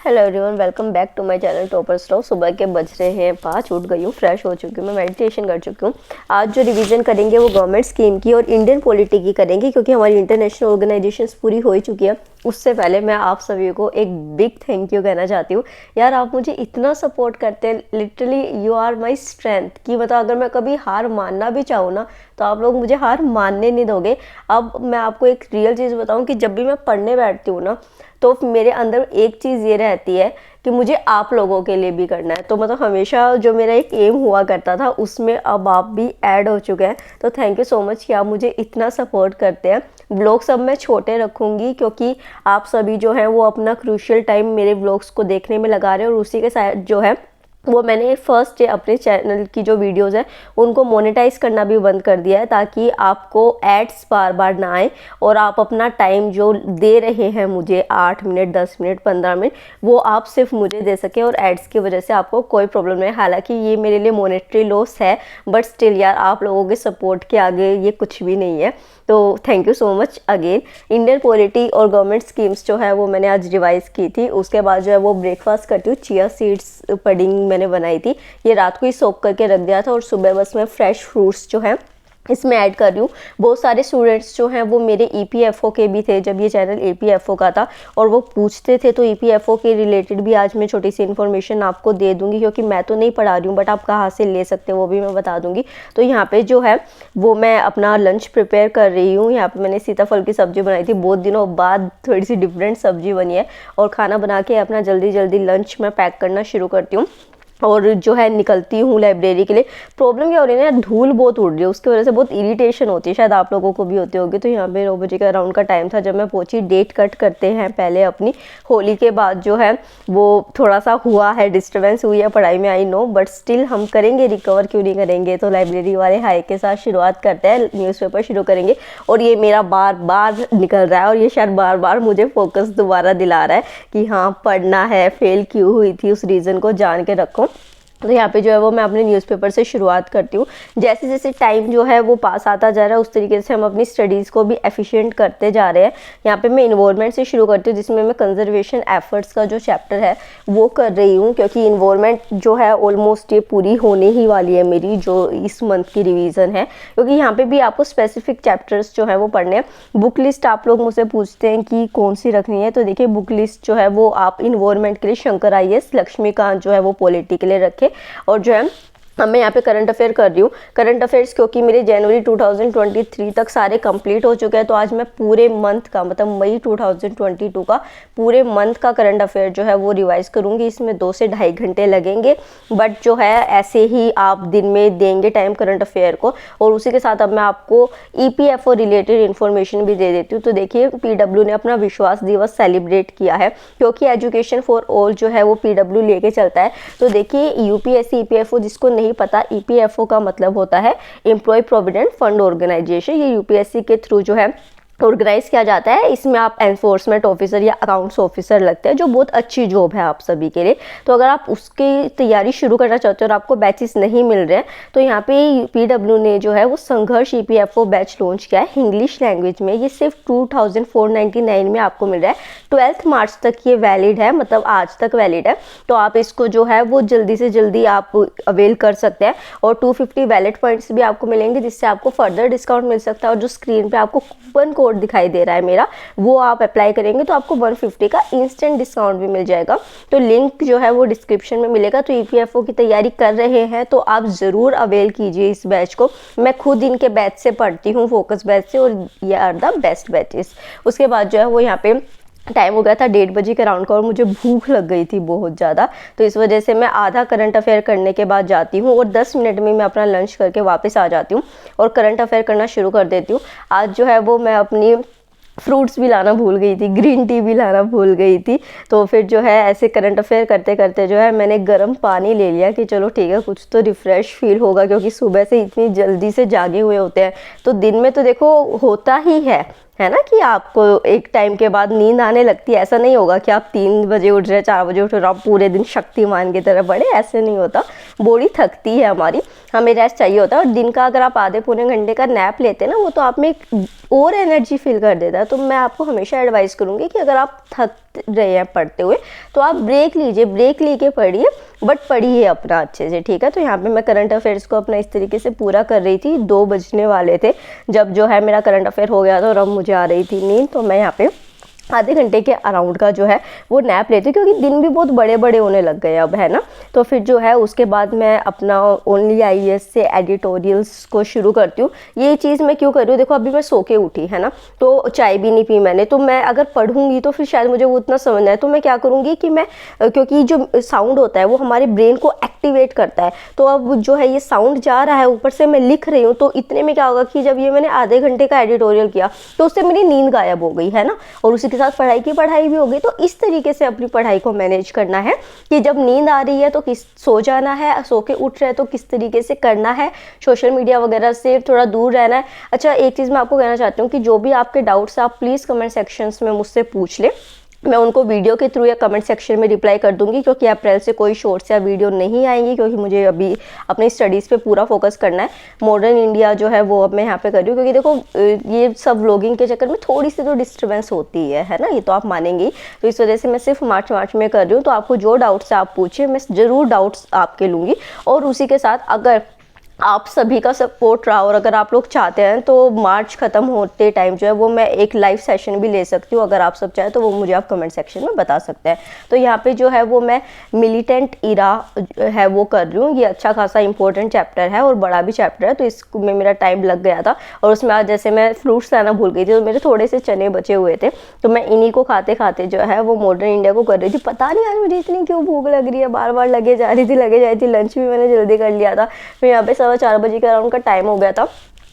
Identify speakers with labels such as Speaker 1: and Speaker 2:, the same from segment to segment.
Speaker 1: Hello everyone, welcome back to my channel topper stock. सुबह के बज रहे हैं 5, उठ गई हूँ, फ्रेश हो चुकी हूँ, मैं मेडिटेशन कर चुकी हूँ। आज जो रिवीजन करेंगे वो गवर्नमेंट स्कीम की और इंडियन पॉलिटी की करेंगे, क्योंकि हमारी इंटरनेशनल ऑर्गेनाइजेशंस पूरी हो ही चुकी है। उससे पहले मैं आप सभी को एक बिग थैंक यू कहना चाहती हूँ। यार, आप मुझे इतना सपोर्ट करते हैं, literally you are my strength. कि मतलब अगर मैं कभी हार मानना भी चाहूँ ना, तो आप लोग मुझे हार मानने नहीं दोगे। अब मैं आपको एक रियल चीज़ बताऊँ कि जब भी मैं पढ़ने बैठती हूँ ना, तो मेरे अंदर एक चीज़ ये रहती है कि मुझे आप लोगों के लिए भी करना है। तो मतलब हमेशा जो मेरा एक एम हुआ करता था, उसमें अब आप भी ऐड हो चुके हैं। तो थैंक यू सो मच कि आप मुझे इतना सपोर्ट करते हैं। ब्लॉग्स सब मैं छोटे रखूँगी, क्योंकि आप सभी जो हैं वो अपना क्रूशियल टाइम मेरे ब्लॉग्स को देखने में लगा रहे हैं। और उसी के साथ जो है वो मैंने फर्स्ट डे अपने चैनल की जो वीडियोस है उनको मोनेटाइज करना भी बंद कर दिया है, ताकि आपको एड्स बार बार ना आए और आप अपना टाइम जो दे रहे हैं मुझे 8 मिनट, 10 मिनट, 15 मिनट, वो आप सिर्फ मुझे दे सकें और एड्स की वजह से आपको कोई प्रॉब्लम नहीं। हालांकि ये मेरे लिए मॉनेटरी लॉस है, बट स्टिल यार, आप लोगों के सपोर्ट के आगे ये कुछ भी नहीं है। तो thank you so much again. Indian polity और गवर्नमेंट स्कीम्स जो है वो मैंने आज रिवाइज की थी। उसके बाद जो है वो ब्रेकफास्ट करती हूँ, चिया सीड्स पुडिंग मैंने बनाई थी। ये रात को ही सोक करके रख दिया था और सुबह बस मैं फ्रेश फ्रूट्स जो है इसमें ऐड कर रही हूँ। बहुत सारे स्टूडेंट्स जो हैं वो मेरे ईपीएफओ के भी थे जब ये चैनल ईपीएफओ का था, और वो पूछते थे। तो ईपीएफओ के रिलेटेड भी आज मैं छोटी सी इन्फॉर्मेशन आपको दे दूंगी, क्योंकि मैं तो नहीं पढ़ा रही हूँ, बट आप कहाँ से ले सकते हैं वो भी मैं बता दूंगी। तो यहाँ पे जो है वो मैं अपना लंच प्रिपेयर कर रही हूँ। यहाँ पे मैंने सीताफल की सब्जी बनाई थी, बहुत दिनों बाद थोड़ी सी डिफरेंट सब्जी बनी है। और खाना बना के अपना जल्दी जल्दी लंच मैं पैक करना शुरू करती हूँ और जो है निकलती हूँ लाइब्रेरी के लिए। प्रॉब्लम क्या हो रही है ना, धूल बहुत उड़ रही है, उसकी वजह से बहुत इरिटेशन होती है, शायद आप लोगों को भी होती होगी। तो यहाँ पे 9 बजे का अराउंड का टाइम था जब मैं पहुंची। डेट कट करते हैं पहले अपनी। होली के बाद जो है वो थोड़ा सा हुआ है, डिस्टर्बेंस हुई है पढ़ाई में, आई नो, बट स्टिल हम करेंगे रिकवर, क्यों नहीं करेंगे। तो लाइब्रेरी वाले हाई के साथ शुरुआत करते हैं, न्यूज़पेपर शुरू करेंगे। और ये मेरा बार बार निकल रहा है और ये शायद बार बार मुझे फोकस दोबारा दिला रहा है कि हाँ, पढ़ना है, फेल क्यों हुई थी उस रीज़न को जान के रखो। तो यहाँ पे जो है वो मैं अपने न्यूज़पेपर से शुरुआत करती हूँ। जैसे जैसे टाइम जो है वो पास आता जा रहा है, उस तरीके से हम अपनी स्टडीज़ को भी एफिशिएंट करते जा रहे हैं। यहाँ पे मैं इन्वायरमेंट से शुरू करती हूँ, जिसमें मैं कंजर्वेशन एफर्ट्स का जो चैप्टर है वो कर रही हूँ, क्योंकि इन्वायरमेंट जो है ऑलमोस्ट ये पूरी होने ही वाली है मेरी, जो इस मंथ की रिवीजन है। क्योंकि यहाँ पे भी आपको स्पेसिफिक चैप्टर्स जो है वो पढ़ने हैं। बुक लिस्ट आप लोग मुझसे पूछते हैं कि कौन सी रखनी है, तो देखिए बुक लिस्ट जो है वो आप इन्वायरमेंट के लिए शंकर IAS, लक्ष्मीकांत जो है वो पॉलिटी के लिए रखे। और जो है अब मैं यहाँ पे करंट अफेयर कर रही हूँ। करंट अफेयर्स क्योंकि मेरे जनवरी 2023 तक सारे कंप्लीट हो चुके हैं, तो आज मैं पूरे मंथ का, मतलब मई 2022 का पूरे मंथ का करंट अफेयर जो है वो रिवाइज करूँगी। इसमें 2 से ढाई घंटे लगेंगे, बट जो है ऐसे ही आप दिन में देंगे टाइम करंट अफेयर को। और उसी के साथ अब मैं आपको EPFO रिलेटेड इन्फॉर्मेशन भी दे देती हूँ। तो देखिए, PW ने अपना विश्वास दिवस सेलिब्रेट किया है, क्योंकि एजुकेशन फॉर ऑल जो है वो PW लेके चलता है। तो देखिए, UPSC EPFO जिसको नहीं पता, EPFO का मतलब होता है एम्प्लॉय प्रोविडेंट फंड ऑर्गेनाइजेशन। ये UPSC के थ्रू जो है ऑर्गेनाइज किया जाता है। इसमें आप एनफोर्समेंट ऑफिसर या अकाउंट्स ऑफिसर लगते हैं, जो बहुत अच्छी जॉब है आप सभी के लिए। तो अगर आप उसकी तैयारी शुरू करना चाहते हो और आपको बैचेस नहीं मिल रहे हैं, तो यहाँ पे PW ने जो है वो संघर्ष EPFO बैच लॉन्च किया है इंग्लिश लैंग्वेज में। ये सिर्फ 2499 में आपको मिल रहा है। 12 मार्च तक ये वैलिड है, मतलब आज तक वैलिड है। तो आप इसको जो है वो जल्दी से जल्दी आप अवेल कर सकते हैं। और 250 वैलिड पॉइंट्स भी आपको मिलेंगे, जिससे आपको फर्दर डिस्काउंट मिल सकता है। और जो स्क्रीन पे आपको कूपन कोड दिखाई दे रहा है मेरा, वो आप अप्लाई करेंगे तो आपको 150 का इंस्टेंट डिस्काउंट भी मिल जाएगा। तो लिंक जो है वो डिस्क्रिप्शन में मिलेगा। तो EPFO की तैयारी कर रहे हैं तो आप ज़रूर अवेल कीजिए इस बैच को। मैं खुद इनके बैच से पढ़ती हूँ, फोकस बैच से, और ये आर द बेस्ट बैचेस। उसके बाद जो है वो यहाँ पे टाइम हो गया था 1:30 बजे के राउंड का, और मुझे भूख लग गई थी बहुत ज़्यादा। तो इस वजह से मैं आधा करंट अफेयर करने के बाद जाती हूँ और 10 मिनट में मैं अपना लंच करके वापस आ जाती हूँ और करंट अफेयर करना शुरू कर देती हूँ। आज जो है वो मैं अपनी फ्रूट्स भी लाना भूल गई थी, ग्रीन टी भी लाना भूल गई थी। तो फिर जो है ऐसे करंट अफेयर करते करते जो है मैंने गर्म पानी ले लिया कि चलो ठीक है, कुछ तो रिफ़्रेश फील होगा, क्योंकि सुबह से इतनी जल्दी से जागे हुए होते हैं। तो दिन में तो देखो होता ही है, है ना, कि आपको एक टाइम के बाद नींद आने लगती है। ऐसा नहीं होगा कि आप 3 बजे उठ रहे, 4 बजे उठ रहे, आप पूरे दिन शक्तिमान की तरह पड़े, ऐसे नहीं होता। बॉडी थकती है हमारी, हमें रेस्ट चाहिए होता है। और दिन का अगर आप आधे पौने घंटे का नैप लेते हैं ना, वो तो आप में एक और एनर्जी फील कर देता है। तो मैं आपको हमेशा एडवाइस करूँगी कि अगर आप थक रहे हैं पढ़ते हुए तो आप ब्रेक लीजिए, ब्रेक लेके पढ़िए, बट पढ़िए अपना अच्छे से, ठीक है। तो यहाँ पे मैं करंट अफेयर्स को अपना इस तरीके से पूरा कर रही थी। 2 बजने वाले थे जब जो है मेरा करंट अफेयर हो गया था और अब मुझे आ रही थी नींद। तो मैं यहाँ पे आधे घंटे के अराउंड का जो है वो नैप लेती हूँ, क्योंकि दिन भी बहुत बड़े बड़े होने लग गए अब, है ना। तो फिर जो है उसके बाद मैं अपना ओनली IAS से एडिटोरियल्स को शुरू करती हूँ। ये चीज़ मैं क्यों कर रही हूँ, देखो अभी मैं सो के उठी, है ना, तो चाय भी नहीं पी मैंने, तो मैं अगर पढ़ूंगी तो फिर शायद मुझे वो उतना समझना है। तो मैं क्या करूँगी कि मैं, क्योंकि जो साउंड होता है वो हमारे ब्रेन को एक्टिवेट करता है, तो अब जो है ये साउंड जा रहा है, ऊपर से मैं लिख रही हूँ, तो इतने में क्या होगा कि जब ये मैंने आधे घंटे का एडिटोरियल किया तो उससे मेरी नींद गायब हो गई, है ना, और उसी साथ पढ़ाई की पढ़ाई भी हो गई। तो इस तरीके से अपनी पढ़ाई को मैनेज करना है कि जब नींद आ रही है तो किस सो जाना है, सो के उठ रहे हैं तो किस तरीके से करना है, सोशल मीडिया वगैरह से थोड़ा दूर रहना है। अच्छा, एक चीज़ मैं आपको कहना चाहती हूँ कि जो भी आपके डाउट्स आप प्लीज़ कमेंट सेक्शंस में मुझसे पूछ लें, मैं उनको वीडियो के थ्रू या कमेंट सेक्शन में रिप्लाई कर दूंगी, क्योंकि अप्रैल से कोई शॉर्ट्स या वीडियो नहीं आएंगी, क्योंकि मुझे अभी अपनी स्टडीज़ पे पूरा फोकस करना है। मॉडर्न इंडिया जो है वो अब मैं यहाँ पे कर रही हूँ, क्योंकि देखो ये सब व्लॉगिंग के चक्कर में थोड़ी सी तो डिस्टर्बेंस होती है ना, ये तो आप मानेंगे। तो इस वजह से मैं सिर्फ मार्च में कर रही हूँ। तो आपको जो डाउट्स आप पूछिए, मैं ज़रूर डाउट्स आपके लूँगी। और उसी के साथ अगर आप सभी का सपोर्ट रहा और अगर आप लोग चाहते हैं तो मार्च ख़त्म होते टाइम जो है वो मैं एक लाइव सेशन भी ले सकती हूँ। अगर आप सब चाहें तो वो मुझे आप कमेंट सेक्शन में बता सकते हैं। तो यहाँ पे जो है वो मैं मिलिटेंट इरा है वो कर रही हूँ। ये अच्छा खासा इंपॉर्टेंट चैप्टर है और बड़ा भी चैप्टर है, तो इसमें मेरा टाइम लग गया था। और उसमें आज जैसे मैं फ्रूट्स लाना भूल गई थी, तो मेरे थोड़े से चने बचे हुए थे, तो मैं इन्हीं को खाते खाते जो है वो मॉडर्न इंडिया को कर रही थी। पता नहीं आज मुझे इतनी क्यों भूख लग रही है, बार बार लगे जा रही थी। लंच भी मैंने जल्दी कर लिया था। फिर यहाँ पे 4:15 बजे के अराउंड का टाइम हो गया था।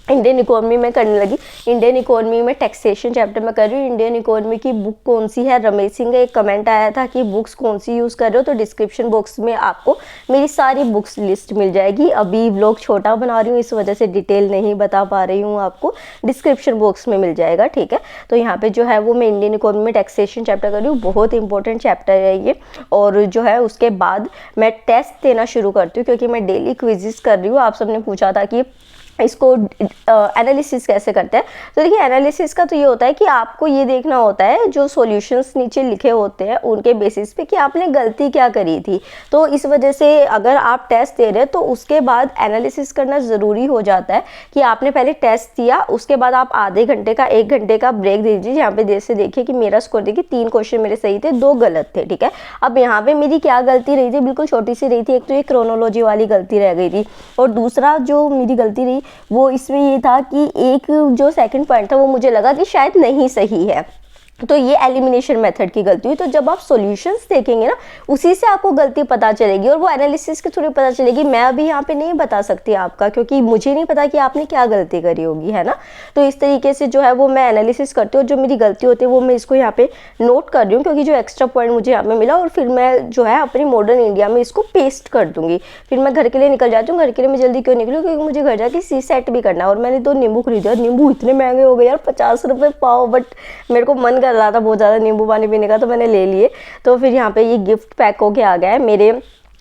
Speaker 1: इंडियन इकोनॉमी में करने लगी। इंडियन इकोनॉमी में टैक्सेशन चैप्टर में कर रही हूँ। इंडियन इकोनॉमी की बुक कौन सी है, रमेश सिंह का एक कमेंट आया था कि बुक्स कौन सी यूज़ कर रहे हो, तो डिस्क्रिप्शन बॉक्स में आपको मेरी सारी बुक्स लिस्ट मिल जाएगी। अभी व्लॉग छोटा बना रही हूँ, इस वजह से डिटेल नहीं बता पा रही हूँ, आपको डिस्क्रिप्शन बॉक्स में मिल जाएगा, ठीक है। तो यहाँ पे जो है वो मैं इंडियन इकोनॉमी में टैक्सेशन चैप्टर कर रही हूँ। बहुत इंपॉर्टेंट चैप्टर है ये। और जो है उसके बाद मैं टेस्ट देना शुरू करती हूँ, क्योंकि मैं डेली क्विजेस कर रही हूँ। आप सबने पूछा था कि इसको एनालिसिस कैसे करते हैं। तो देखिए, एनालिसिस का तो ये होता है कि आपको ये देखना होता है जो सॉल्यूशंस नीचे लिखे होते हैं उनके बेसिस पे कि आपने गलती क्या करी थी। तो इस वजह से अगर आप टेस्ट दे रहे हैं तो उसके बाद एनालिसिस करना ज़रूरी हो जाता है कि आपने पहले टेस्ट दिया, उसके बाद आप आधे घंटे का 1 घंटे का ब्रेक दीजिए। यहाँ पे जैसे देखिए कि मेरा स्कोर देखिए 3 क्वेश्चन मेरे सही थे, 2 गलत थे, ठीक है। अब यहाँ पे मेरी क्या गलती रही थी, बिल्कुल छोटी सी रही थी। एक तो ये क्रोनोलॉजी वाली गलती रह गई थी, और दूसरा जो मेरी गलती रही वो इसमें ये था कि एक जो सेकंड पॉइंट था वो मुझे लगा कि शायद नहीं सही है, तो ये एलिमिनेशन मेथड की गलती हुई। तो जब आप सॉल्यूशंस देखेंगे ना, उसी से आपको गलती पता चलेगी, और वो एनालिसिस के थ्रू पता चलेगी। मैं अभी यहाँ पे नहीं बता सकती आपका, क्योंकि मुझे नहीं पता कि आपने क्या गलती करी होगी, है ना। तो इस तरीके से जो है वो मैं एनालिसिस करती हूँ। जो मेरी गलती होती है वो मैं इसको यहाँ पे नोट कर रही हूँ, क्योंकि जो एक्स्ट्रा पॉइंट मुझे यहाँ पे मिला, और फिर मैं जो है अपनी मॉडर्न इंडिया में इसको पेस्ट कर दूंगी। फिर मैं घर के लिए निकल जाती हूँ। घर के लिए मैं जल्दी क्यों निकलूँ, क्योंकि मुझे घर जाके CSET भी करना है। और मैंने 2 नींबू खरीदे, नींबू इतने महंगे हो गए यार, 50 रुपये पाव, बट मेरे को मन कर रहा था बहुत ज़्यादा नींबू पानी पीने का, तो मैंने ले लिए। तो फिर यहाँ पे ये गिफ्ट पैक होके आ गया है। मेरे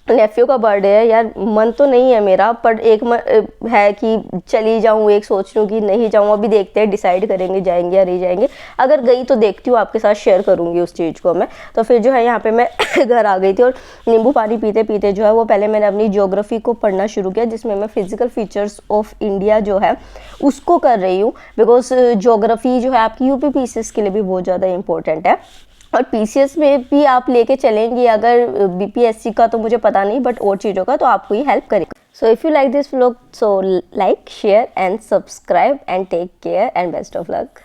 Speaker 1: नेफ्यू का बर्थडे है यार, मन तो नहीं है मेरा, पर एक है कि चली जाऊँ, एक सोच रही हूँ कि नहीं जाऊँ। अभी देखते हैं, डिसाइड करेंगे जाएंगे या नहीं जाएंगे। अगर गई तो देखती हूँ, आपके साथ शेयर करूँगी उस चीज़ को मैं। तो फिर जो है यहाँ पे मैं घर आ गई थी, और नींबू पानी पीते पीते जो है वो पहले मैंने अपनी ज्योग्राफी को पढ़ना शुरू किया, जिसमें मैं फिजिकल फीचर्स ऑफ इंडिया जो है उसको कर रही हूँ। बिकॉज ज्योग्राफी जो है आपकी UP-PCS के लिए भी बहुत ज़्यादा इंपॉर्टेंट है, और PCS में भी आप लेके चलेंगे। अगर BPSC का तो मुझे पता नहीं, बट और चीज़ों का तो आपको ही हेल्प करेगा। So if you like this vlog, so like, share and subscribe and take care and best of luck.